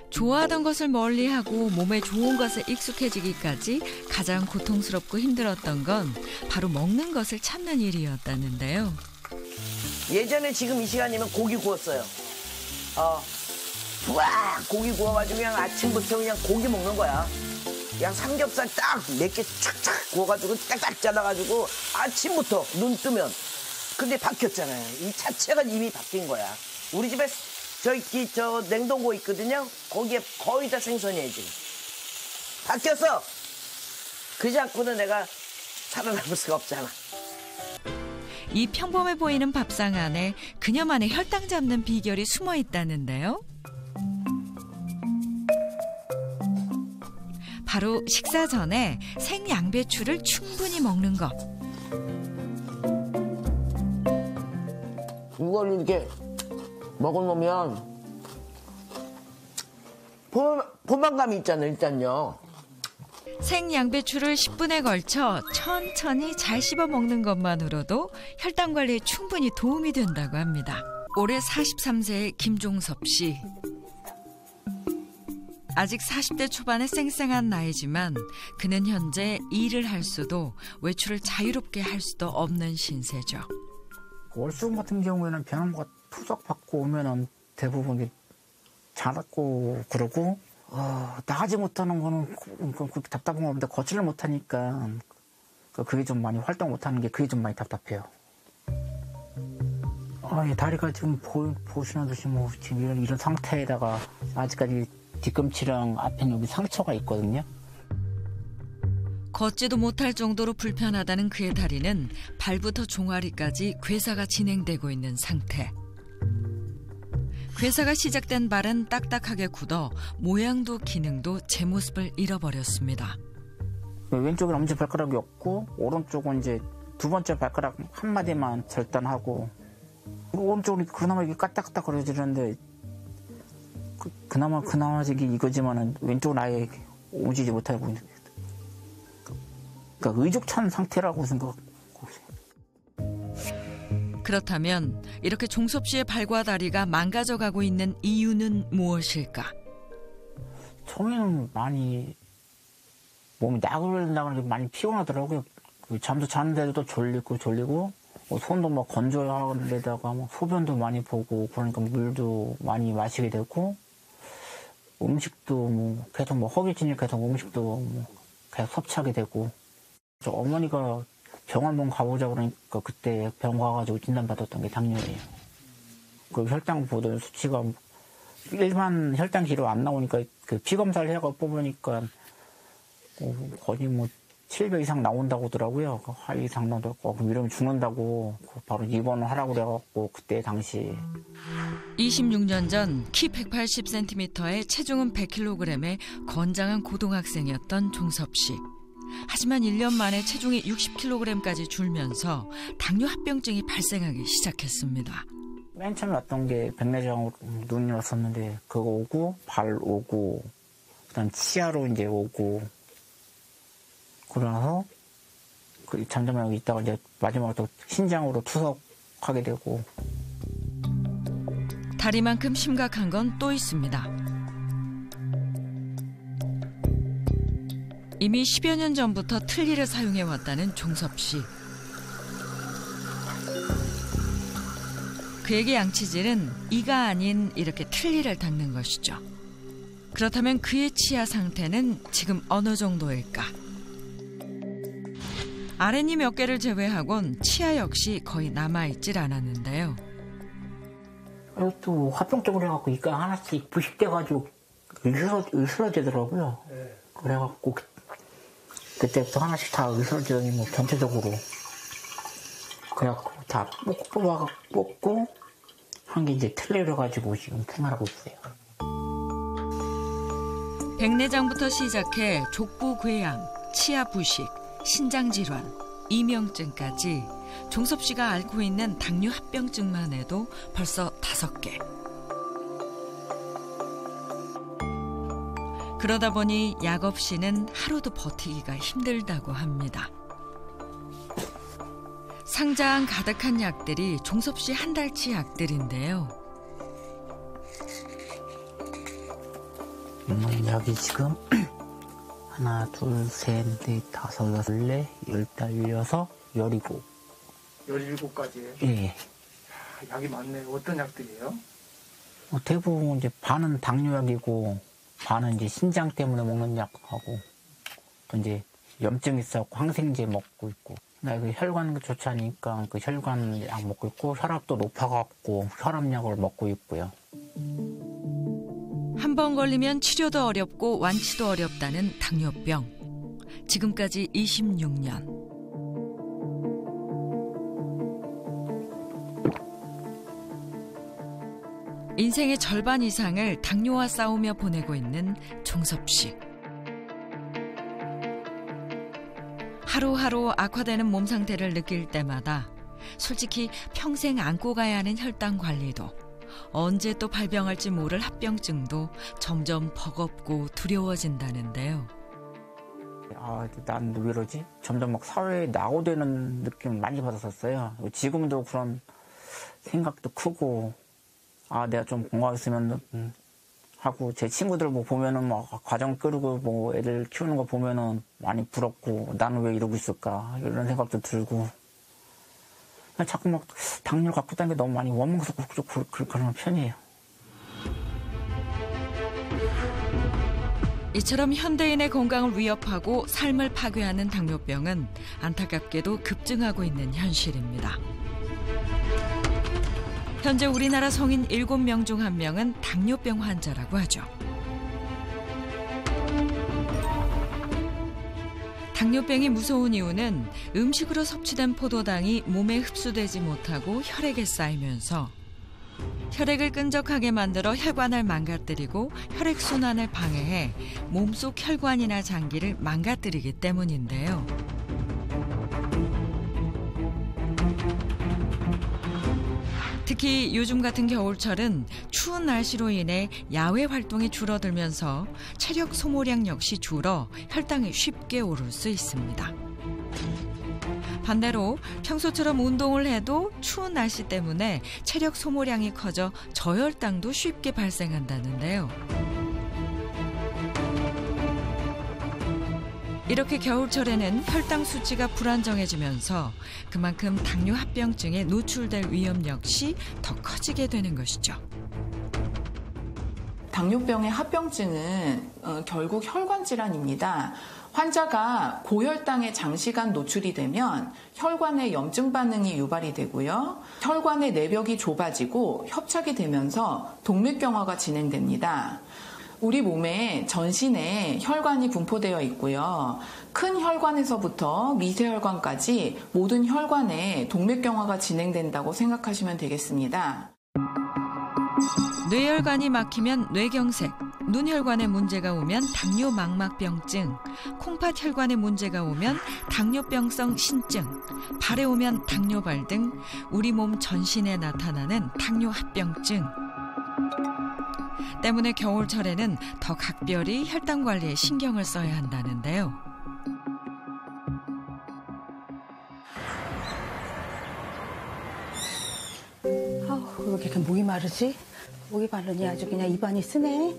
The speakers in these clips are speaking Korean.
좋아하던 것을 멀리하고 몸에 좋은 것에 익숙해지기까지 가장 고통스럽고 힘들었던 건 바로 먹는 것을 참는 일이었다는데요. 예전에 지금 이 시간이면 고기 구웠어요. 우와, 고기 구워가지고 그냥 아침부터 그냥 고기 먹는 거야. 그냥 삼겹살 딱 몇 개 착착 구워가지고 딱딱 잘라가지고 아침부터 눈 뜨면. 근데 바뀌었잖아요. 이 자체가 이미 바뀐 거야. 우리 집에 저 냉동고 있거든요. 거기에 거의 다 생선이에요, 지금. 바뀌었어. 그지 않고는 내가 살아남을 수가 없잖아. 이 평범해 보이는 밥상 안에 그녀만의 혈당 잡는 비결이 숨어 있다는데요. 바로 식사 전에 생양배추를 충분히 먹는 것. 이걸 이렇게 먹어놓으면 포만감이 있잖아요, 일단요. 생양배추를 10분에 걸쳐 천천히 잘 씹어 먹는 것만으로도 혈당 관리에 충분히 도움이 된다고 합니다. 올해 43세의 김종섭 씨. 아직 40대 초반의 쌩쌩한 나이지만 그는 현재 일을 할 수도 외출을 자유롭게 할 수도 없는 신세죠. 월수금 같은 경우에는 변화무가 투석 받고 오면은 대부분 자랐고 그러고 나가지 못하는 거는 그렇게 답답한 건데 거치를 못하니까 그게 좀 많이 활동 못하는 게 그게 좀 많이 답답해요. 다리가 지금 보시는 듯이 뭐 지금 이런 상태에다가 아직까지 뒤꿈치랑 앞에 여기 상처가 있거든요. 걷지도 못할 정도로 불편하다는 그의 다리는 발부터 종아리까지 괴사가 진행되고 있는 상태. 괴사가 시작된 발은 딱딱하게 굳어 모양도 기능도 제 모습을 잃어버렸습니다. 왼쪽은 엄지발가락이 없고 오른쪽은 이제 두 번째 발가락 한 마디만 절단하고 오른쪽은 그나마 이게 까딱까딱 거려지는데 그나마 이거지만은 왼쪽은 아예 움직이지 못하고 있는. 그러니까 의족찬 상태라고 생각하고 있어요. 그렇다면 이렇게 종섭 씨의 발과 다리가 망가져가고 있는 이유는 무엇일까? 처음에는 많이 몸이 나글나글 많이 피곤하더라고요. 잠도 자는데도 졸리고 손도 막 건조해야 하는데다가 막 소변도 많이 보고 그러니까 물도 많이 마시게 되고 음식도 뭐 계속 허기지니 계속 음식도 계속 섭취하게 되고 어머니가 병원 한번 가보자 그러니까 그때 병원 가가지고 진단받았던 게 당뇨예요. 그 혈당 보던 수치가 일반 혈당기로 안 나오니까 그 피검사를 해가 뽑으니까 거의 700 이상 나온다고 하더라고요. 하이 이상 나온다고 이러면 죽는다고 바로 입원을 하라고 그래갖고 그때 당시 26년 전 키 180cm에 체중은 100kg의 건장한 고등학생이었던 종섭 씨. 하지만 1년 만에 체중이 60kg까지 줄면서 당뇨 합병증이 발생하기 시작했습니다. 맨 처음에 왔던 게 백내장으로 눈이 왔었는데 그거 오고 발 오고 그다음 치아로 이제 오고 그러나서 잠잠하고 있다가 이제 마지막으로 또 신장으로 투석하게 되고. 다리만큼 심각한 건 또 있습니다. 이미 10여 년 전부터 틀니를 사용해왔다는 종섭 씨. 그에게 양치질은 이가 아닌 이렇게 틀니를 닦는 것이죠. 그렇다면 그의 치아 상태는 지금 어느 정도일까? 아랫니 몇 개를 제외하곤 치아 역시 거의 남아있질 않았는데요. 또 합병증을 해갖고 이가 하나씩 부식돼가지고 으스러지더라고요. 그래갖고 그때부터 하나씩 다 으스러지더니 전체적으로 그래갖고 다 뽑고 한 게 이제 틀려가지고 지금 생활하고 있어요. 백내장부터 시작해 족부 궤양, 치아 부식, 신장 질환, 이명증까지 종섭 씨가 앓고 있는 당뇨 합병증만 해도 벌써 5개. 그러다 보니 약 없이는 하루도 버티기가 힘들다고 합니다. 상자 안 가득한 약들이 종섭 씨 한 달치 약들인데요. 약이 지금 하나, 둘, 셋, 넷, 다섯, 여섯, 넷, 10달, 16, 17. 17가지예요? 예. 약이 많네요. 어떤 약들이에요? 대부분 이제 반은 당뇨약이고 반은 이제 신장 때문에 먹는 약하고 또 이제 염증이 있어갖고 항생제 먹고 있고 나 그 혈관 좋지 않으니까 그 혈관 약 먹고 있고 혈압도 높아갖고 혈압약을 먹고 있고요. 한 번 걸리면 치료도 어렵고 완치도 어렵다는 당뇨병. 지금까지 26년. 인생의 절반 이상을 당뇨와 싸우며 보내고 있는 종섭 씨. 하루하루 악화되는 몸 상태를 느낄 때마다 솔직히 평생 안고 가야 하는 혈당 관리도 언제 또 발병할지 모를 합병증도 점점 버겁고 두려워진다는데요. 난 왜 이러지? 점점 막 사회에 낙오되는 느낌 많이 받았었어요. 지금도 그런 생각도 크고 내가 좀 건강했으면 하고 제 친구들 뭐 보면은 막 가정 끓이고 뭐 애들 키우는 거 보면은 많이 부럽고 나는 왜 이러고 있을까 이런 생각도 들고 자꾸 막 당뇨를 갖고 다니는 게 너무 많이 원망스럽고 그런 편이에요. 이처럼 현대인의 건강을 위협하고 삶을 파괴하는 당뇨병은 안타깝게도 급증하고 있는 현실입니다. 현재 우리나라 성인 7명 중 1명은 당뇨병 환자라고 하죠. 당뇨병이 무서운 이유는 음식으로 섭취된 포도당이 몸에 흡수되지 못하고 혈액에 쌓이면서 혈액을 끈적하게 만들어 혈관을 망가뜨리고 혈액순환을 방해해 몸속 혈관이나 장기를 망가뜨리기 때문인데요. 특히 요즘 같은 겨울철은 추운 날씨로 인해 야외 활동이 줄어들면서 체력 소모량 역시 줄어 혈당이 쉽게 오를 수 있습니다. 반대로 평소처럼 운동을 해도 추운 날씨 때문에 체력 소모량이 커져 저혈당도 쉽게 발생한다는데요. 이렇게 겨울철에는 혈당 수치가 불안정해지면서 그만큼 당뇨 합병증에 노출될 위험 역시 더 커지게 되는 것이죠. 당뇨병의 합병증은 결국 혈관 질환입니다. 환자가 고혈당에 장시간 노출이 되면 혈관에 염증 반응이 유발이 되고요. 혈관의 내벽이 좁아지고 협착이 되면서 동맥경화가 진행됩니다. 우리 몸에 전신에 혈관이 분포되어 있고요. 큰 혈관에서부터 미세혈관까지 모든 혈관에 동맥경화가 진행된다고 생각하시면 되겠습니다. 뇌혈관이 막히면 뇌경색, 눈혈관에 문제가 오면 당뇨망막병증, 콩팥혈관에 문제가 오면 당뇨병성 신증, 발에 오면 당뇨발 등 우리 몸 전신에 나타나는 당뇨합병증. 때문에 겨울철에는 더 각별히 혈당 관리에 신경을 써야 한다는데요. 왜 이렇게 목이 마르지? 목이 마르니 아주 그냥 입안이 쓰네.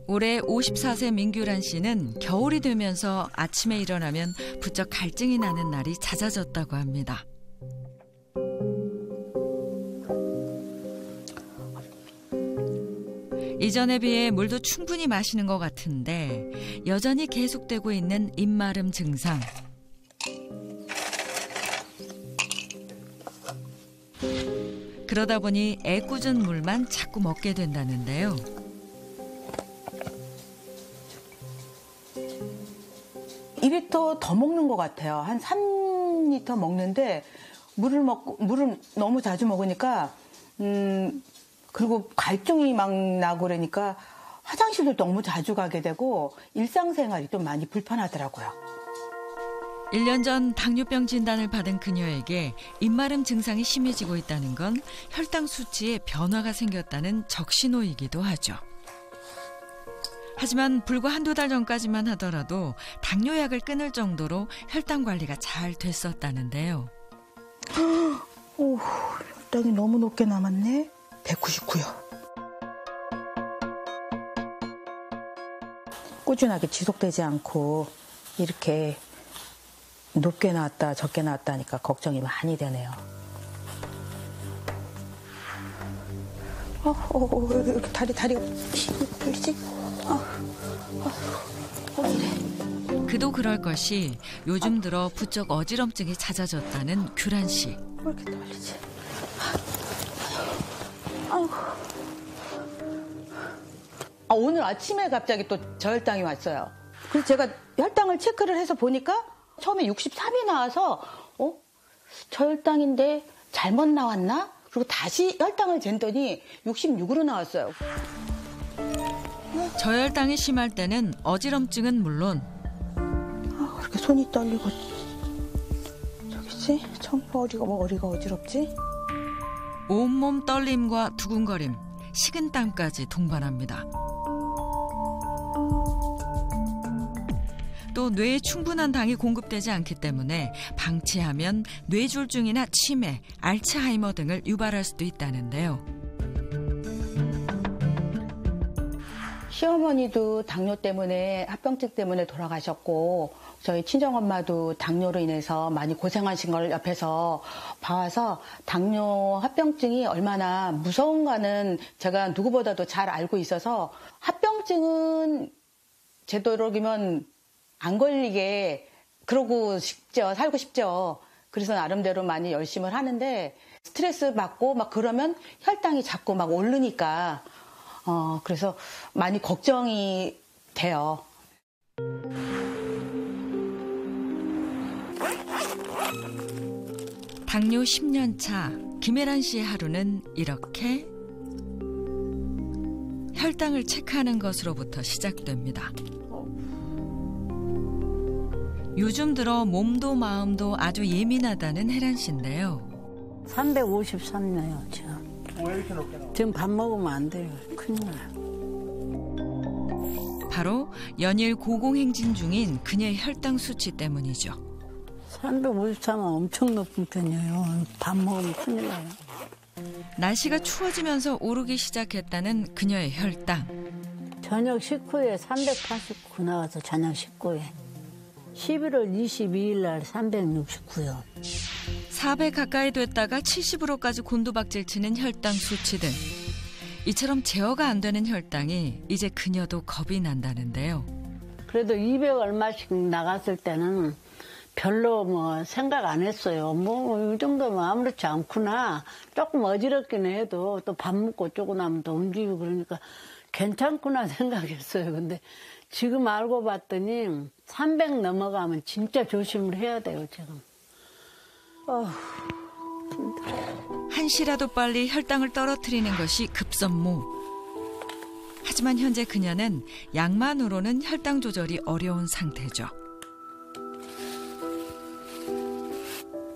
올해 54세 민규란 씨는 겨울이 되면서 아침에 일어나면 부쩍 갈증이 나는 날이 잦아졌다고 합니다. 이전에 비해 물도 충분히 마시는 것 같은데 여전히 계속되고 있는 입마름 증상. 그러다 보니 애꿎은 물만 자꾸 먹게 된다는데요. (2리터) 더 먹는 것 같아요. 한 (3리터) 먹는데 물을 너무 자주 먹으니까 그리고 갈증이 막 나고 그러니까 화장실도 너무 자주 가게 되고 일상생활이 좀 많이 불편하더라고요. 1년 전 당뇨병 진단을 받은 그녀에게 입마름 증상이 심해지고 있다는 건 혈당 수치에 변화가 생겼다는 적신호이기도 하죠. 하지만 불과 한두 달 전까지만 하더라도 당뇨약을 끊을 정도로 혈당 관리가 잘 됐었다는데요. 혈당이 너무 높게 남았네. 199요. 꾸준하게 지속되지 않고 이렇게 높게 나왔다 적게 나왔다 하니까 걱정이 많이 되네요. 이렇게 다리가 풀리지? 그도 그럴 것이 요즘 들어 부쩍 어지럼증이 잦아졌다는 규란 씨. 왜 이렇게 떨리지? 아이고. 오늘 아침에 갑자기 또 저혈당이 왔어요. 그래서 제가 혈당을 체크를 해서 보니까 처음에 63이 나와서 저혈당인데 잘못 나왔나? 그리고 다시 혈당을 쟀더니 66으로 나왔어요. 저혈당이 심할 때는 어지럼증은 물론 그렇게 손이 떨리고 저기지? 어리가 어지럽지? 온몸 떨림과 두근거림, 식은땀까지 동반합니다. 또 뇌에 충분한 당이 공급되지 않기 때문에 방치하면 뇌졸중이나 치매, 알츠하이머 등을 유발할 수도 있다는데요. 시어머니도 당뇨 때문에 합병증 때문에 돌아가셨고 저희 친정엄마도 당뇨로 인해서 많이 고생하신 걸 옆에서 봐와서 당뇨 합병증이 얼마나 무서운가는 제가 누구보다도 잘 알고 있어서 합병증은 되도록이면 안 걸리게 그러고 싶죠. 살고 싶죠. 그래서 나름대로 많이 열심히 하는데 스트레스 받고 막 그러면 혈당이 자꾸 막 오르니까 그래서 많이 걱정이 돼요. 당뇨 10년 차 김혜란 씨의 하루는 이렇게 혈당을 체크하는 것으로부터 시작됩니다. 요즘 들어 몸도 마음도 아주 예민하다는 혜란 씨인데요. 353이에요, 지금. 왜 이렇게 높게 나와? 지금 밥 먹으면 안 돼요. 큰일 나요. 바로 연일 고공행진 중인 그녀의 혈당 수치 때문이죠. 353은 엄청 높은 편이에요. 밥 먹으면 큰일 나요. 날씨가 추워지면서 오르기 시작했다는 그녀의 혈당. 저녁 식후에 389 나와서 저녁 식후에. 11월 22일 날 369요. 400 가까이 됐다가 70으로까지 곤두박질 치는 혈당 수치들. 이처럼 제어가 안 되는 혈당이 이제 그녀도 겁이 난다는데요. 그래도 200 얼마씩 나갔을 때는 별로 뭐 생각 안 했어요. 뭐 이 정도면 아무렇지 않구나. 조금 어지럽긴 해도 또 밥 먹고 쪼고 나면 또 움직이고 그러니까 괜찮구나 생각했어요. 근데 지금 알고 봤더니 300 넘어가면 진짜 조심을 해야 돼요, 지금. 한시라도 빨리 혈당을 떨어뜨리는 것이 급선무. 하지만 현재 그녀는 약만으로는 혈당 조절이 어려운 상태죠.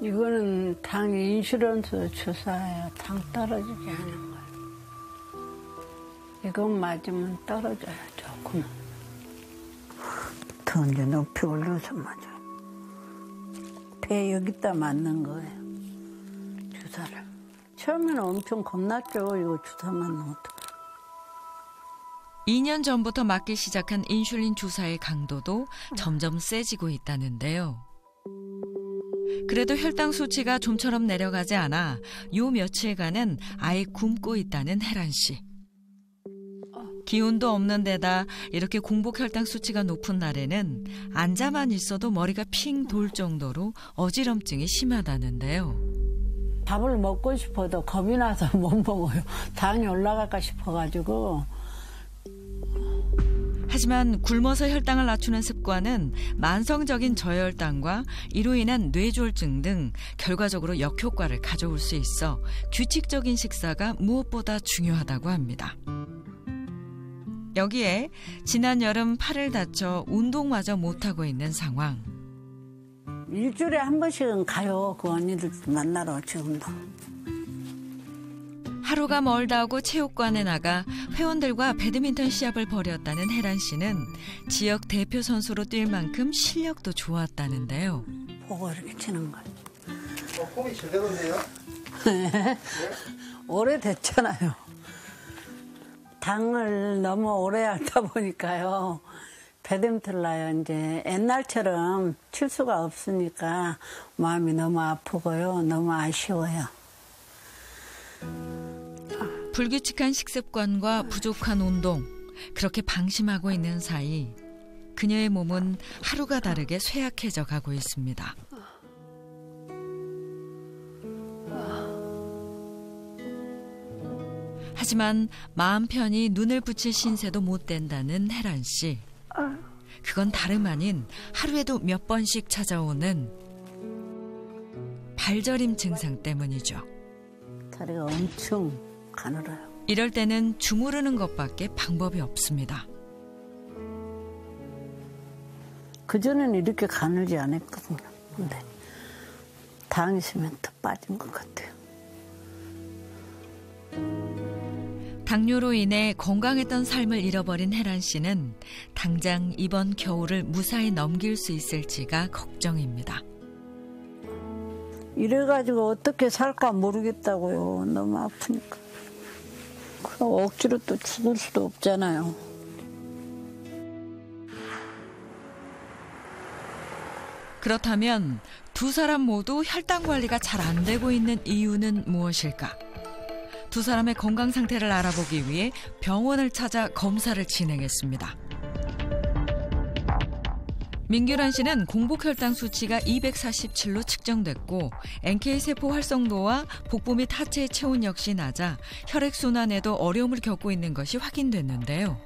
이거는 당 인슐런스 주사예요. 당 떨어지게 하는 거예요. 이건 맞으면 떨어져요, 조금. 더 이제 높이 올려서 맞아요. 배 여기다 맞는 거예요. 주사를. 처음에는 엄청 겁났죠. 이거 주사 맞는 것도. 2년 전부터 맞기 시작한 인슐린 주사의 강도도 점점 세지고 있다는데요. 그래도 혈당 수치가 좀처럼 내려가지 않아 요 며칠간은 아예 굶고 있다는 혜란 씨. 기운도 없는 데다 이렇게 공복 혈당 수치가 높은 날에는 앉아만 있어도 머리가 핑 돌 정도로 어지럼증이 심하다는데요. 밥을 먹고 싶어도 겁이 나서 못 먹어요. 당이 올라갈까 싶어가지고. 하지만 굶어서 혈당을 낮추는 습관은 만성적인 저혈당과 이로 인한 뇌졸중 등 결과적으로 역효과를 가져올 수 있어 규칙적인 식사가 무엇보다 중요하다고 합니다. 여기에 지난 여름 팔을 다쳐 운동마저 못하고 있는 상황. 일주일에 한 번씩은 가요. 그 언니들 만나러 지금도. 하루가 멀다 하고 체육관에 나가 회원들과 배드민턴 시합을 벌였다는 혜란 씨는 지역 대표 선수로 뛸 만큼 실력도 좋았다는데요. 보고 이렇게 치는 거. 폼이 제대로인데요? 오래됐잖아요. 당을 너무 오래 하다 보니까요. 배냄틀 나요. 이제 옛날처럼 칠 수가 없으니까 마음이 너무 아프고요. 너무 아쉬워요. 불규칙한 식습관과 부족한 운동, 그렇게 방심하고 있는 사이 그녀의 몸은 하루가 다르게 쇠약해져 가고 있습니다. 하지만 마음 편히 눈을 붙일 신세도 못 된다는 혜란 씨. 그건 다름 아닌 하루에도 몇 번씩 찾아오는 발저림 증상 때문이죠. 다리가 엄청 가늘어요. 이럴 때는 주무르는 것밖에 방법이 없습니다. 그전에는 이렇게 가늘지 않았거든요. 근데 당이 있으면 더 빠진 것 같아요. 당뇨로 인해 건강했던 삶을 잃어버린 혜란 씨는 당장 이번 겨울을 무사히 넘길 수 있을지가 걱정입니다. 이래가지고 어떻게 살까 모르겠다고요. 너무 아프니까. 그럼 억지로 또 죽을 수도 없잖아요. 그렇다면 두 사람 모두 혈당 관리가 잘 안 되고 있는 이유는 무엇일까? 두 사람의 건강 상태를 알아보기 위해 병원을 찾아 검사를 진행했습니다. 민규란 씨는 공복 혈당 수치가 247로 측정됐고 NK세포 활성도와 복부 및 하체의 체온 역시 낮아 혈액순환에도 어려움을 겪고 있는 것이 확인됐는데요.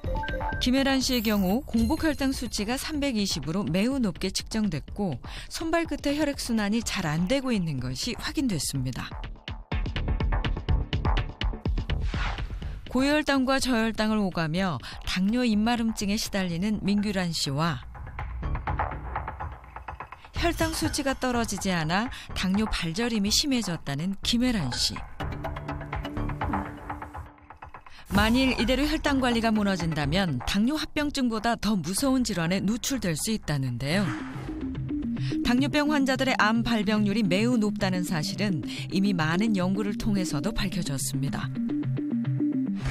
김혜란 씨의 경우 공복 혈당 수치가 320으로 매우 높게 측정됐고 손발 끝에 혈액순환이 잘 안 되고 있는 것이 확인됐습니다. 고혈당과 저혈당을 오가며 당뇨 입마름증에 시달리는 민규란 씨와 혈당 수치가 떨어지지 않아 당뇨 발저림이 심해졌다는 김혜란 씨. 만일 이대로 혈당 관리가 무너진다면 당뇨 합병증보다 더 무서운 질환에 노출될 수 있다는데요. 당뇨병 환자들의 암 발병률이 매우 높다는 사실은 이미 많은 연구를 통해서도 밝혀졌습니다.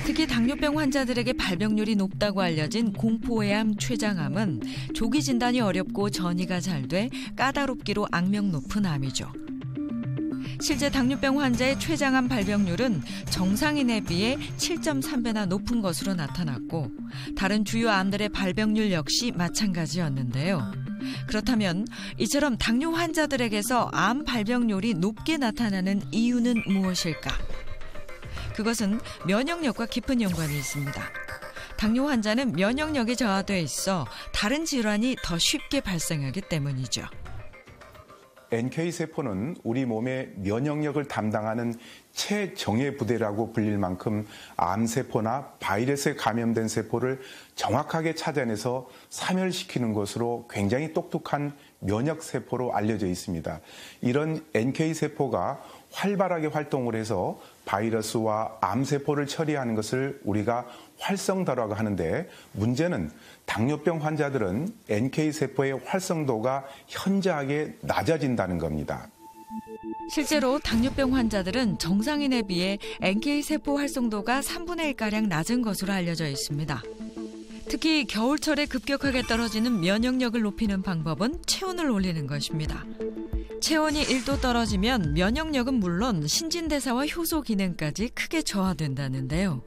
특히 당뇨병 환자들에게 발병률이 높다고 알려진 공포의암, 췌장암은 조기 진단이 어렵고 전이가 잘 돼 까다롭기로 악명 높은 암이죠. 실제 당뇨병 환자의 췌장암 발병률은 정상인에 비해 7.3배나 높은 것으로 나타났고 다른 주요 암들의 발병률 역시 마찬가지였는데요. 그렇다면 이처럼 당뇨 환자들에게서 암 발병률이 높게 나타나는 이유는 무엇일까? 그것은 면역력과 깊은 연관이 있습니다. 당뇨 환자는 면역력이 저하돼 있어 다른 질환이 더 쉽게 발생하기 때문이죠. NK세포는 우리 몸의 면역력을 담당하는 최정예 부대라고 불릴 만큼 암세포나 바이러스에 감염된 세포를 정확하게 찾아내서 사멸시키는 것으로 굉장히 똑똑한 면역세포로 알려져 있습니다. 이런 NK세포가 활발하게 활동을 해서 바이러스와 암세포를 처리하는 것을 우리가 활성도라고 하는데 문제는 당뇨병 환자들은 NK세포의 활성도가 현저하게 낮아진다는 겁니다. 실제로 당뇨병 환자들은 정상인에 비해 NK세포 활성도가 3분의 1가량 낮은 것으로 알려져 있습니다. 특히 겨울철에 급격하게 떨어지는 면역력을 높이는 방법은 체온을 올리는 것입니다. 체온이 1도 떨어지면 면역력은 물론 신진대사와 효소 기능까지 크게 저하된다는데요.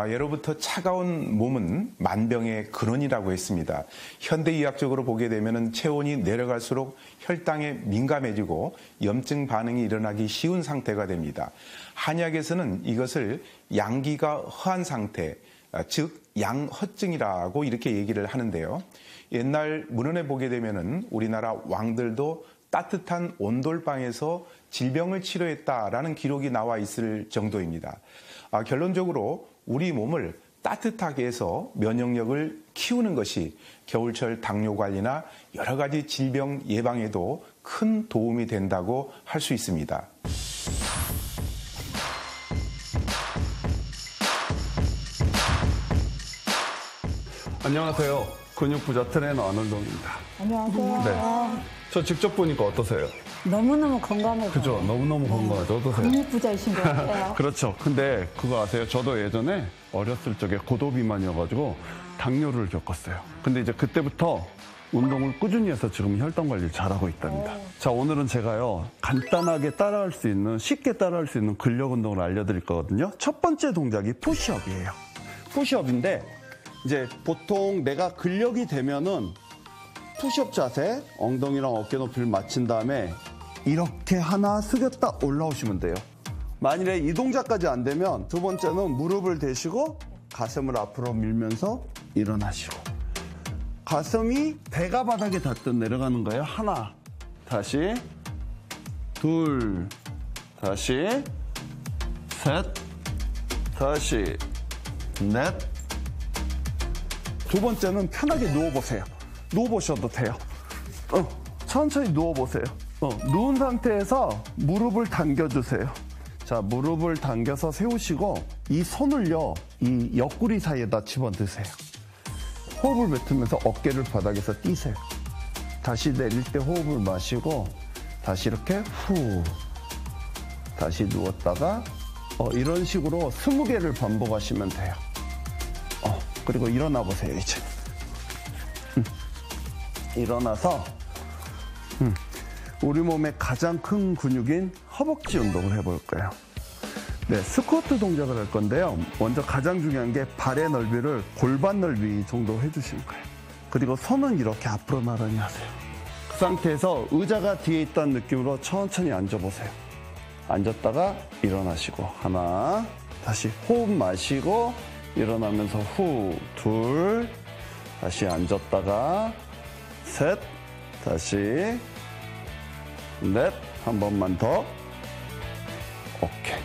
예로부터 차가운 몸은 만병의 근원이라고 했습니다. 현대의학적으로 보게 되면 체온이 내려갈수록 혈당에 민감해지고 염증 반응이 일어나기 쉬운 상태가 됩니다. 한약에서는 이것을 양기가 허한 상태, 즉 양허증이라고 이렇게 얘기를 하는데요. 옛날 문헌에 보게 되면은 우리나라 왕들도 따뜻한 온돌방에서 질병을 치료했다라는 기록이 나와 있을 정도입니다. 결론적으로 우리 몸을 따뜻하게 해서 면역력을 키우는 것이 겨울철 당뇨 관리나 여러 가지 질병 예방에도 큰 도움이 된다고 할 수 있습니다. 안녕하세요. 근육부자 트레이너 안원동입니다. 안녕하세요. 네. 저 직접 보니까 어떠세요? 너무너무 건강해. 그죠? 너무너무 건강하죠. 어떠세요? 국립부자이신 것 같아요. 그렇죠. 근데 그거 아세요? 저도 예전에 어렸을 적에 고도비만이어가지고 당뇨를 겪었어요. 근데 이제 그때부터 운동을 꾸준히 해서 지금 혈당 관리를 잘하고 있답니다. 자, 오늘은 제가요, 간단하게 따라할 수 있는, 쉽게 따라할 수 있는 근력 운동을 알려드릴 거거든요. 첫 번째 동작이 푸시업이에요. 푸시업인데, 이제 보통 내가 근력이 되면은 푸시업 자세, 엉덩이랑 어깨 높이를 맞춘 다음에 이렇게 하나 숙였다 올라오시면 돼요. 만일에 이 동작까지 안 되면 두 번째는 무릎을 대시고 가슴을 앞으로 밀면서 일어나시고, 가슴이 배가 바닥에 닿듯 내려가는 거예요. 하나, 다시, 둘, 다시, 셋, 다시, 넷. 두 번째는 편하게 누워보세요. 누워보셔도 돼요. 천천히 누워보세요. 누운 상태에서 무릎을 당겨주세요. 자, 무릎을 당겨서 세우시고 이 손을요, 이 옆구리 사이에다 집어넣으세요. 호흡을 뱉으면서 어깨를 바닥에서 띄세요. 다시 내릴 때 호흡을 마시고 다시 이렇게 후, 다시 누웠다가 이런 식으로 20개를 반복하시면 돼요. 그리고 일어나 보세요. 이제 일어나서 우리 몸의 가장 큰 근육인 허벅지 운동을 해볼 거예요. 네, 스쿼트 동작을 할 건데요. 먼저 가장 중요한 게 발의 넓이를 골반 넓이 정도 해주시는 거예요. 그리고 손은 이렇게 앞으로 나란히 하세요. 그 상태에서 의자가 뒤에 있다는 느낌으로 천천히 앉아보세요. 앉았다가 일어나시고 하나, 다시 호흡 마시고 일어나면서 후, 둘, 다시 앉았다가 셋, 다시 넷, 한 번만 더. 오케이.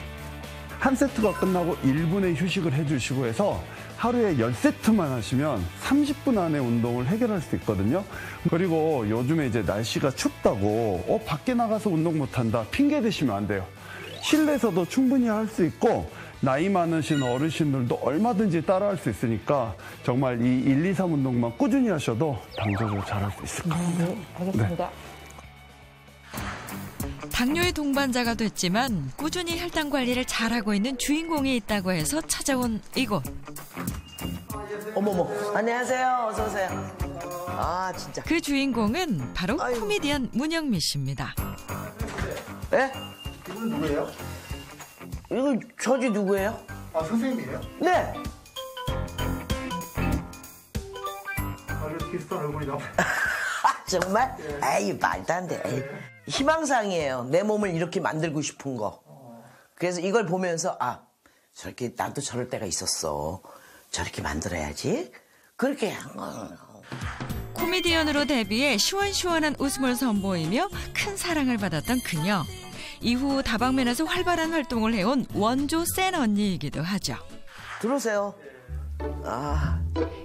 한 세트가 끝나고 1분의 휴식을 해주시고 해서 하루에 10세트만 하시면 30분 안에 운동을 해결할 수 있거든요. 그리고 요즘에 이제 날씨가 춥다고 밖에 나가서 운동 못한다 핑계 대시면 안 돼요. 실내에서도 충분히 할 수 있고 나이 많으신 어르신들도 얼마든지 따라할 수 있으니까 정말 이 1, 2, 3 운동만 꾸준히 하셔도 당 조절 잘할 수 있을 겁니다. 네, 알겠습니다. 네. 당뇨의 동반자가 됐지만 꾸준히 혈당 관리를 잘하고 있는 주인공이 있다고 해서 찾아온 이곳. 어머머, 안녕하세요. 어서 오세요. 아, 진짜. 그 주인공은 바로 아유. 코미디언 문영미 씨입니다. 예? 이분 누구예요? 이거 저지 누구예요? 아, 선생님이에요? 네. 이렇게 비슷한 얼굴이 나와요. 정말? 에이, 말도 안 돼. 에이. 희망상이에요. 내 몸을 이렇게 만들고 싶은 거. 그래서 이걸 보면서 저렇게 나도 저럴 때가 있었어. 저렇게 만들어야지. 그렇게 코미디언으로 데뷔해 시원시원한 웃음을 선보이며 큰 사랑을 받았던 그녀. 이후 다방면에서 활발한 활동을 해온 원조 센 언니이기도 하죠. 들어오세요.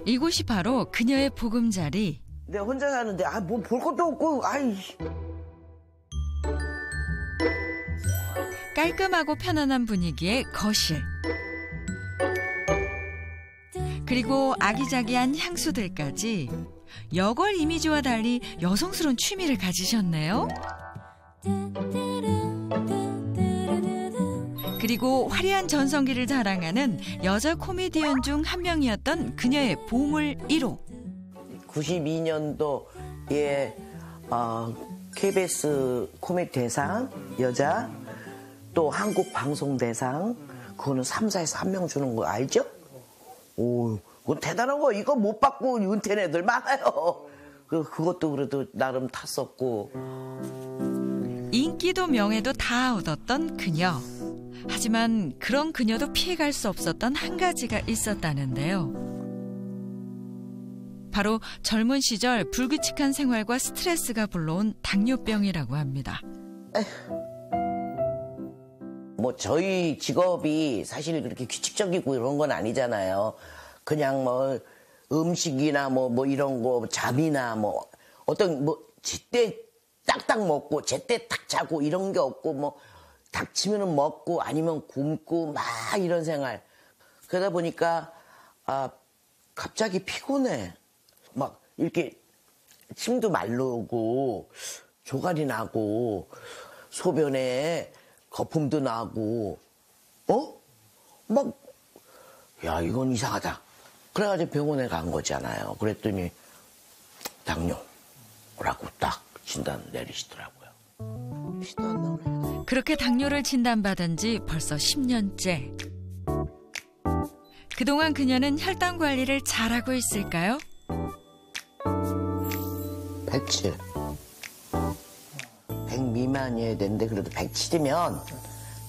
이곳이 바로 그녀의 보금자리. 내가 혼자 사는데 뭐 볼 것도 없고 깔끔하고 편안한 분위기의 거실. 그리고 아기자기한 향수들까지 여걸 이미지와 달리 여성스러운 취미를 가지셨네요. 그리고 화려한 전성기를 자랑하는 여자 코미디언 중 한 명이었던 그녀의 보물 1호. 92년도에 KBS 코미디 대상 여자, 또 한국 방송 대상, 그거는 3사에서 한 명 주는 거 알죠? 오, 그거 대단한 거. 이거 못 받고 은퇴한 애들 많아요. 그것도 그래도 나름 탔었고. 인기도 명예도 다 얻었던 그녀. 하지만 그런 그녀도 피해갈 수 없었던 한 가지가 있었다는데요. 바로 젊은 시절 불규칙한 생활과 스트레스가 불러온 당뇨병이라고 합니다. 뭐 저희 직업이 사실 그렇게 규칙적이고 이런 건 아니잖아요. 그냥 뭐 음식이나 뭐 이런 거, 잠이나 뭐 어떤 뭐 제때 딱딱 먹고 제때 딱 자고 이런 게 없고, 뭐 닥치면은 먹고 아니면 굶고 막 이런 생활. 그러다 보니까 갑자기 피곤해. 막 이렇게 침도 마르고 조갈이 나고 소변에 거품도 나고 막 야 이건 이상하다. 그래가지고 병원에 간 거잖아요. 그랬더니 당뇨라고 딱 진단 내리시더라고요. 피도 안 나오네. 그렇게 당뇨를 진단받은 지 벌써 10년째. 그동안 그녀는 혈당 관리를 잘하고 있을까요? 107. 100 미만이어야 되는데 그래도 107이면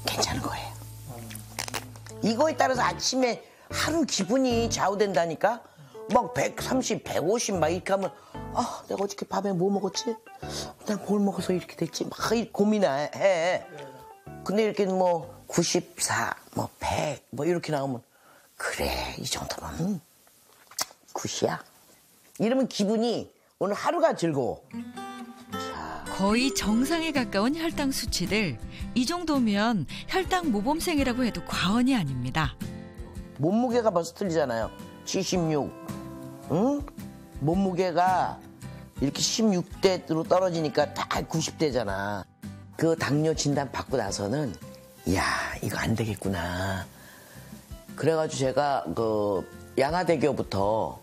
괜찮은 거예요. 이거에 따라서 아침에 하루 기분이 좌우된다니까? 막 130, 150 막 이렇게 하면 아 내가 어저께 밤에 뭐 먹었지? 난 뭘 먹어서 이렇게 됐지? 막 고민해. 근데 이렇게 뭐 94, 뭐 100, 뭐 이렇게 나오면 그래 이 정도면 굿이야. 이러면 기분이 오늘 하루가 즐거워. 거의 정상에 가까운 혈당 수치들. 이 정도면 혈당 모범생이라고 해도 과언이 아닙니다. 몸무게가 벌써 틀리잖아요. 76. 응? 몸무게가 이렇게 16대로 떨어지니까 다 90대잖아. 그 당뇨 진단 받고 나서는 이야 이거 안 되겠구나. 그래가지고 제가 그 양화대교부터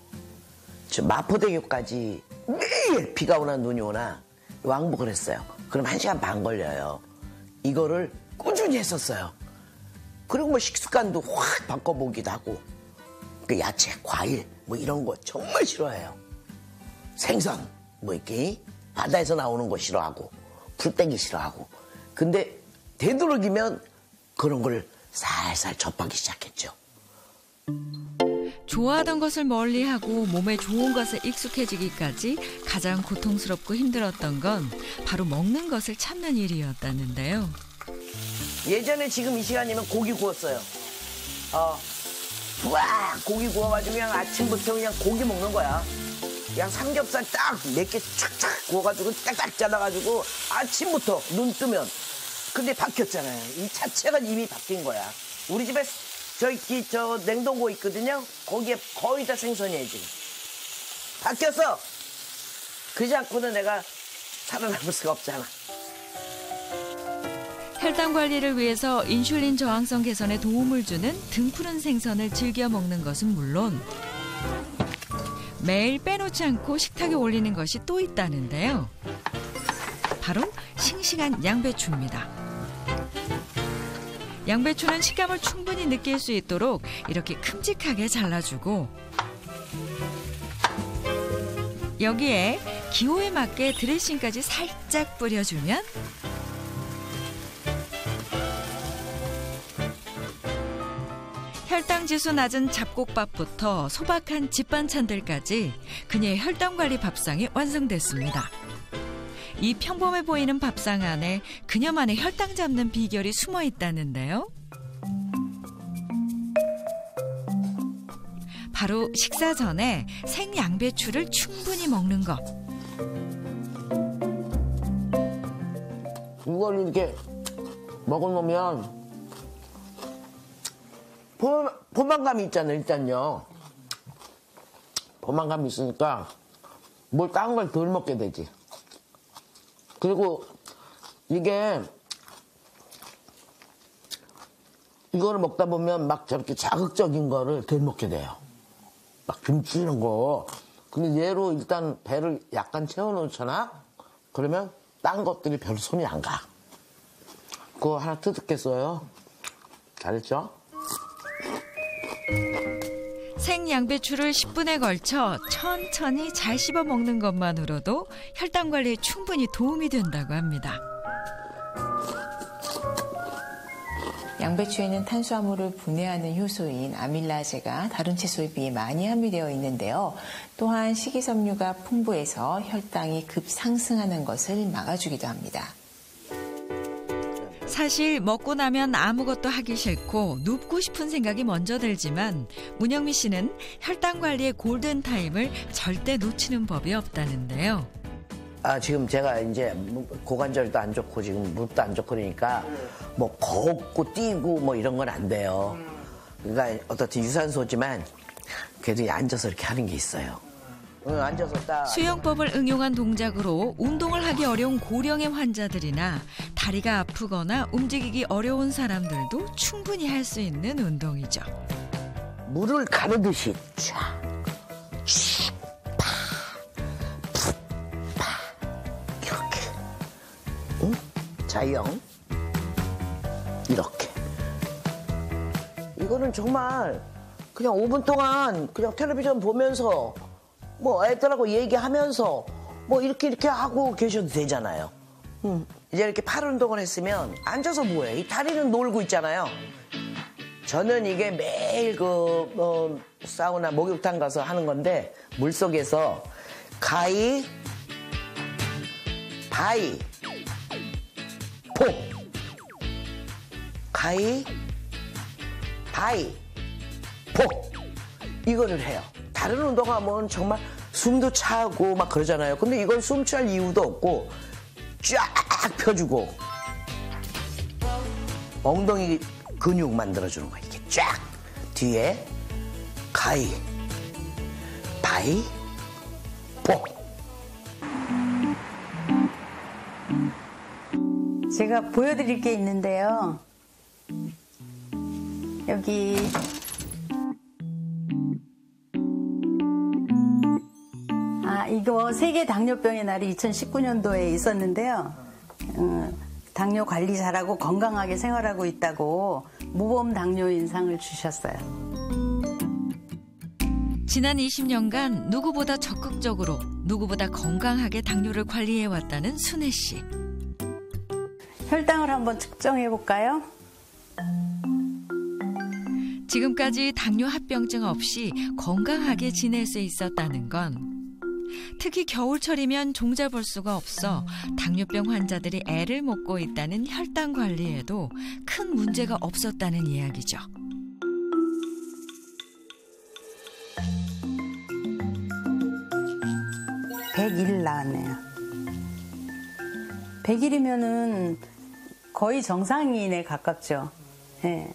저 마포대교까지 매일 비가 오나 눈이 오나 왕복을 했어요. 그럼 1시간 반 걸려요. 이거를 꾸준히 했었어요. 그리고 뭐 식습관도 확 바꿔보기도 하고 그 야채, 과일 뭐 이런 거 정말 싫어해요. 생선 뭐 이렇게 바다에서 나오는 거 싫어하고 풀떼기 싫어하고 근데 되도록이면 그런 걸 살살 접하기 시작했죠. 좋아하던 것을 멀리하고 몸에 좋은 것에 익숙해지기까지 가장 고통스럽고 힘들었던 건 바로 먹는 것을 참는 일이었다는데요. 예전에 지금 이 시간이면 고기 구웠어요. 와 고기 구워가지고 그냥 아침부터 그냥 고기 먹는 거야. 그냥 삼겹살 딱 몇 개 착착 구워가지고 딱딱 잘라가지고 아침부터 눈 뜨면. 근데 바뀌었잖아요. 이 자체가 이미 바뀐 거야. 우리 집에 저 냉동고 있거든요. 거기에 거의 다 생선이에요 지금. 바뀌었어. 그러지 않고는 내가 살아남을 수가 없잖아. 혈당 관리를 위해서 인슐린 저항성 개선에 도움을 주는 등푸른 생선을 즐겨 먹는 것은 물론 매일 빼놓지 않고 식탁에 올리는 것이 또 있다는데요. 바로 싱싱한 양배추입니다. 양배추는 식감을 충분히 느낄 수 있도록 이렇게 큼직하게 잘라주고 여기에 기호에 맞게 드레싱까지 살짝 뿌려주면 혈당 지수 낮은 잡곡밥부터 소박한 집반찬들까지 그녀의 혈당 관리 밥상이 완성됐습니다. 이 평범해 보이는 밥상 안에 그녀만의 혈당 잡는 비결이 숨어 있다는데요. 바로 식사 전에 생양배추를 충분히 먹는 것. 이걸 이렇게 먹어놓으면 포만감이 있잖아요. 일단요. 포만감이 있으니까 뭘 딴 걸 덜 먹게 되지. 그리고 이거를 먹다 보면 막 저렇게 자극적인 거를 덜 먹게 돼요. 막 김치 이런 거. 근데 얘로 일단 배를 약간 채워놓잖아? 그러면 딴 것들이 별로 손이 안 가. 그거 하나 터득했어요. 잘했죠? 생양배추를 10분에 걸쳐 천천히 잘 씹어 먹는 것만으로도 혈당 관리에 충분히 도움이 된다고 합니다. 양배추에는 탄수화물을 분해하는 효소인 아밀라제가 다른 채소에 비해 많이 함유되어 있는데요. 또한 식이섬유가 풍부해서 혈당이 급상승하는 것을 막아주기도 합니다. 사실 먹고 나면 아무것도 하기 싫고 눕고 싶은 생각이 먼저 들지만 문영미 씨는 혈당 관리의 골든타임을 절대 놓치는 법이 없다는데요. 지금 제가 이제 고관절도 안 좋고 지금 무릎도 안 좋고 그러니까 뭐 걷고 뛰고 뭐 이런 건 안 돼요. 그러니까 어떻게 유산소지만 그래도 앉아서 이렇게 하는 게 있어요. 앉아서 딱. 수영법을 응용한 동작으로 운동을 하기 어려운 고령의 환자들이나 다리가 아프거나 움직이기 어려운 사람들도 충분히 할 수 있는 운동이죠. 물을 가르듯이 쫙, 이렇게. 응? 자영. 이렇게. 이거는 정말 그냥 5분 동안 그냥 텔레비전 보면서 뭐 애들하고 얘기하면서 뭐 이렇게 하고 계셔도 되잖아요. 이제 이렇게 팔 운동을 했으면 앉아서 뭐해? 이 다리는 놀고 있잖아요. 저는 이게 매일 사우나 목욕탕 가서 하는 건데 물속에서 가위, 바위, 포, 가위, 바위, 포 이거를 해요. 다른 운동하면 정말 숨도 차고 막 그러잖아요. 근데 이건 숨 찰 이유도 없고 쫙 펴주고 엉덩이 근육 만들어주는 거야. 이렇게 쫙 뒤에 가위, 바위, 포. 제가 보여드릴 게 있는데요. 여기 이거 세계 당뇨병의 날이 2019년도에 있었는데요. 당뇨 관리 잘하고 건강하게 생활하고 있다고 모범 당뇨인 상을 주셨어요. 지난 20년간 누구보다 적극적으로 누구보다 건강하게 당뇨를 관리해왔다는 순애 씨. 혈당을 한번 측정해 볼까요? 지금까지 당뇨 합병증 없이 건강하게 지낼 수 있었다는 건 특히 겨울철이면 종잡을 수가 없어 당뇨병 환자들이 애를 먹고 있다는 혈당 관리에도 큰 문제가 없었다는 이야기죠. (101) 나왔네요. 100일이면은 거의 정상인에 가깝죠. 네.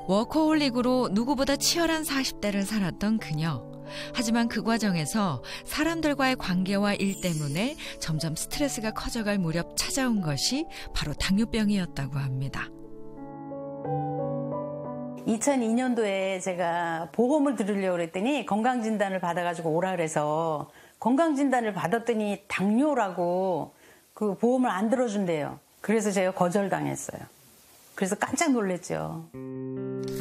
워커홀릭으로 누구보다 치열한 40대를 살았던 그녀. 하지만 그 과정에서 사람들과의 관계와 일 때문에 점점 스트레스가 커져갈 무렵 찾아온 것이 바로 당뇨병이었다고 합니다. 2002년도에 제가 보험을 들으려고 그랬더니 건강진단을 받아가지고 오라 그래서 건강진단을 받았더니 당뇨라고 그 보험을 안 들어준대요. 그래서 제가 거절당했어요. 그래서 깜짝 놀랐죠.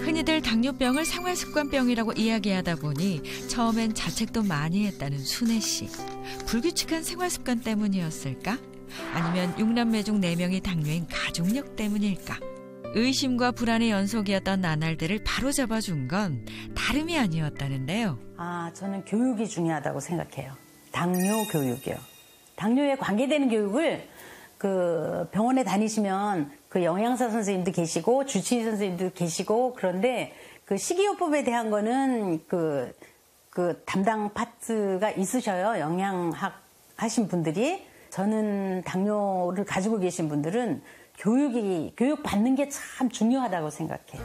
흔히들 당뇨병을 생활습관병이라고 이야기하다 보니 처음엔 자책도 많이 했다는 순애 씨. 불규칙한 생활습관 때문이었을까? 아니면 6남매 중 4명이 당뇨인 가족력 때문일까? 의심과 불안의 연속이었던 나날들을 바로잡아준 건 다름이 아니었다는데요. 저는 교육이 중요하다고 생각해요. 당뇨 교육이요. 당뇨에 관계되는 교육을 그 병원에 다니시면 그 영양사 선생님도 계시고 주치의 선생님도 계시고 그런데 그 식이요법에 대한 거는 그 담당 파트가 있으셔요. 영양학 하신 분들이. 저는 당뇨를 가지고 계신 분들은 교육 받는 게 참 중요하다고 생각해요.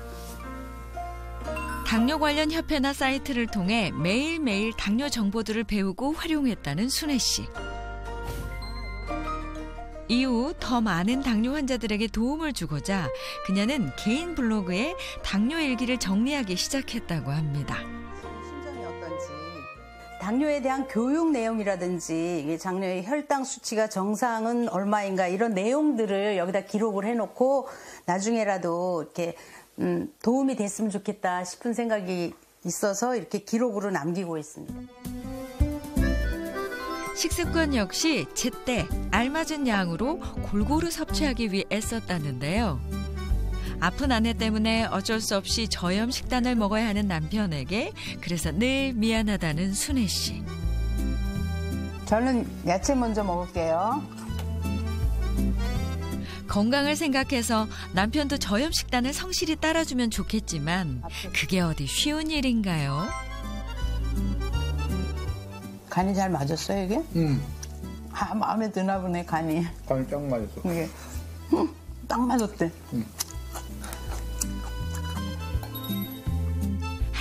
당뇨 관련 협회나 사이트를 통해 매일매일 당뇨 정보들을 배우고 활용했다는 순애 씨. 이후 더 많은 당뇨 환자들에게 도움을 주고자 그녀는 개인 블로그에 당뇨 일기를 정리하기 시작했다고 합니다. 심정이 어떤지, 당뇨에 대한 교육 내용이라든지 당뇨의 혈당 수치가 정상은 얼마인가 이런 내용들을 여기다 기록을 해놓고 나중에라도 이렇게 도움이 됐으면 좋겠다 싶은 생각이 있어서 이렇게 기록으로 남기고 있습니다. 식습관 역시 제때 알맞은 양으로 골고루 섭취하기 위해 애썼다는데요. 아픈 아내 때문에 어쩔 수 없이 저염 식단을 먹어야 하는 남편에게 그래서 늘 미안하다는 순애 씨. 저는 야채 먼저 먹을게요. 건강을 생각해서 남편도 저염 식단을 성실히 따라주면 좋겠지만 그게 어디 쉬운 일인가요? 간이 잘 맞았어요, 이게? 마음에 드나 보네, 간이. 간이 딱 맞았어. 이게 딱 맞았대.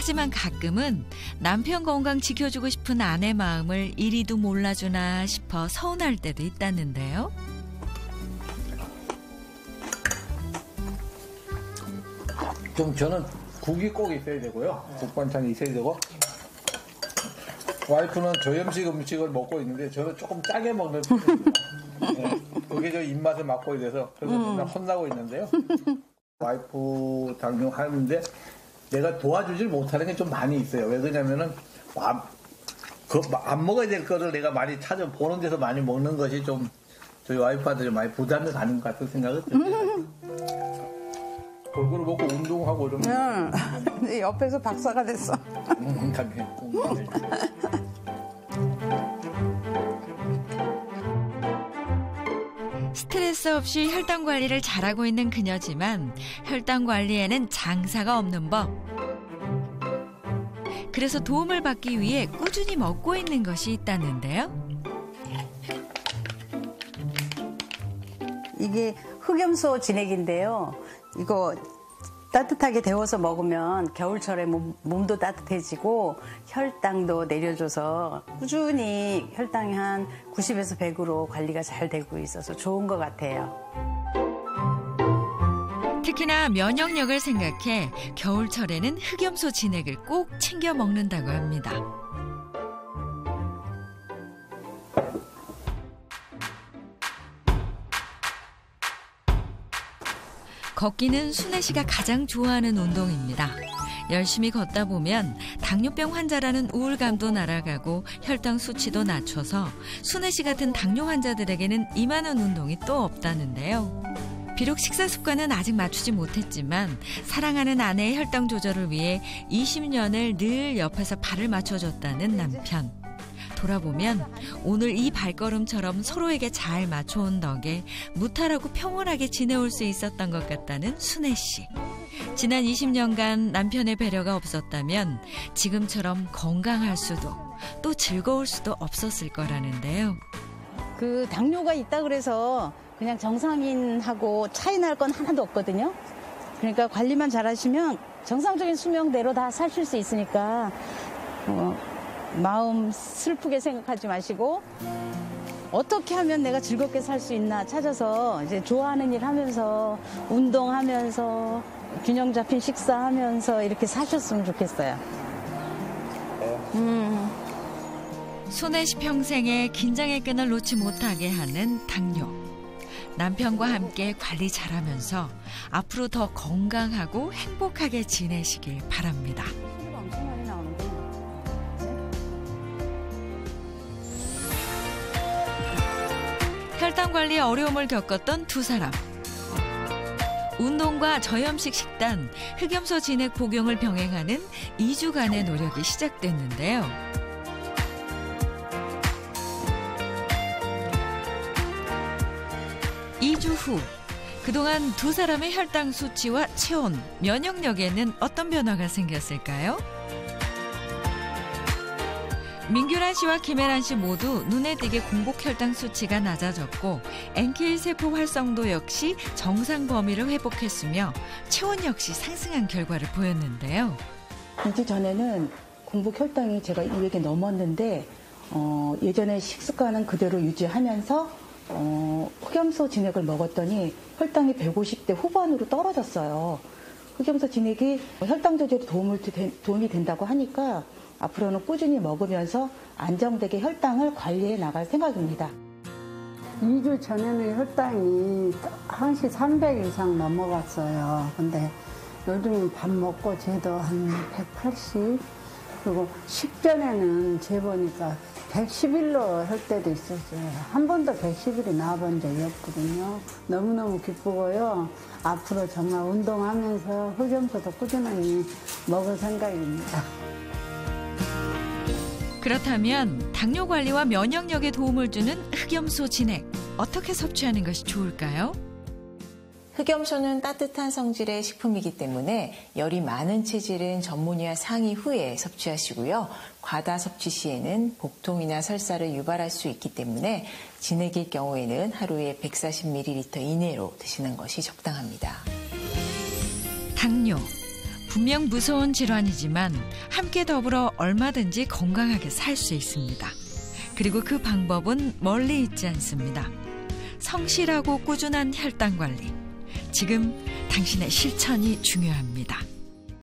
하지만 가끔은 남편 건강 지켜주고 싶은 아내 마음을 이리도 몰라주나 싶어 서운할 때도 있다는데요. 저는 국이 꼭 있어야 되고요. 국 반찬이 있어야 되고. 와이프는 저염식 음식을 먹고 있는데 저는 조금 짜게 먹는 편입니다. 네, 그게 저 입맛에 맞고 이래서 그래서 맨날 혼나고 있는데요. 와이프 당뇨 하는데 내가 도와주질 못하는 게 좀 많이 있어요. 왜 그러냐면은 안 먹어야 될 거를 내가 많이 찾아보는 데서 많이 먹는 것이 좀 저희 와이프한테 좀 많이 부담이 가는 것 같은 생각은 들어요. 골고루 먹고 운동하고 좀. 응. 옆에서 박사가 됐어. 스트레스 없이 혈당 관리를 잘하고 있는 그녀지만 혈당 관리에는 장사가 없는 법. 그래서 도움을 받기 위해 꾸준히 먹고 있는 것이 있다는데요. 이게 흑염소 진액인데요. 이거 따뜻하게 데워서 먹으면 겨울철에 몸도 따뜻해지고 혈당도 내려줘서 꾸준히 혈당이 한 90에서 100으로 관리가 잘 되고 있어서 좋은 것 같아요. 특히나 면역력을 생각해 겨울철에는 흑염소 진액을 꼭 챙겨 먹는다고 합니다. 걷기는 순애 씨가 가장 좋아하는 운동입니다. 열심히 걷다 보면 당뇨병 환자라는 우울감도 날아가고 혈당 수치도 낮춰서 순애 씨 같은 당뇨 환자들에게는 이만한 운동이 또 없다는데요. 비록 식사 습관은 아직 맞추지 못했지만 사랑하는 아내의 혈당 조절을 위해 20년을 늘 옆에서 발을 맞춰줬다는 남편. 돌아보면 오늘 이 발걸음처럼 서로에게 잘 맞춰온 덕에 무탈하고 평온하게 지내올 수 있었던 것 같다는 순애 씨. 지난 20년간 남편의 배려가 없었다면 지금처럼 건강할 수도 또 즐거울 수도 없었을 거라는데요. 그 당뇨가 있다 그래서 그냥 정상인하고 차이 날 건 하나도 없거든요. 그러니까 관리만 잘하시면 정상적인 수명대로 다 사실 수 있으니까 마음 슬프게 생각하지 마시고 어떻게 하면 내가 즐겁게 살 수 있나 찾아서 이제 좋아하는 일 하면서 운동하면서 균형 잡힌 식사하면서 이렇게 사셨으면 좋겠어요. 순애 씨 평생에 긴장의 끈을 놓지 못하게 하는 당뇨. 남편과 함께 관리 잘하면서 앞으로 더 건강하고 행복하게 지내시길 바랍니다. 혈당 관리에 어려움을 겪었던 두 사람. 운동과 저염식 식단, 흑염소 진액 복용을 병행하는 2주간의 노력이 시작됐는데요. 2주 후, 그동안 두 사람의 혈당 수치와 체온, 면역력에는 어떤 변화가 생겼을까요? 민규란 씨와 김혜란 씨 모두 눈에 띄게 공복 혈당 수치가 낮아졌고 NK 세포 활성도 역시 정상 범위를 회복했으며 체온 역시 상승한 결과를 보였는데요. 2주 전에는 공복 혈당이 제가 200이 넘었는데 예전에 식습관은 그대로 유지하면서 흑염소 진액을 먹었더니 혈당이 150대 후반으로 떨어졌어요. 흑염소 진액이 혈당 조절에 도움이 된다고 하니까 앞으로는 꾸준히 먹으면서 안정되게 혈당을 관리해 나갈 생각입니다. 2주 전에는 혈당이 항시 300 이상 넘어갔어요. 근데 요즘은 밥 먹고 재도 한 180, 그리고 식전에는 재보니까 111로 할 때도 있었어요. 한 번도 111이 나와본 적이 없거든요. 너무너무 기쁘고요. 앞으로 정말 운동하면서 흑염소도 꾸준히 먹을 생각입니다. 그렇다면 당뇨 관리와 면역력에 도움을 주는 흑염소 진액, 어떻게 섭취하는 것이 좋을까요? 흑염소는 따뜻한 성질의 식품이기 때문에 열이 많은 체질은 전문의와 상의 후에 섭취하시고요. 과다 섭취 시에는 복통이나 설사를 유발할 수 있기 때문에 진액일 경우에는 하루에 140ml 이내로 드시는 것이 적당합니다. 당뇨, 분명 무서운 질환이지만 함께 더불어 얼마든지 건강하게 살 수 있습니다. 그리고 그 방법은 멀리 있지 않습니다. 성실하고 꾸준한 혈당 관리. 지금 당신의 실천이 중요합니다.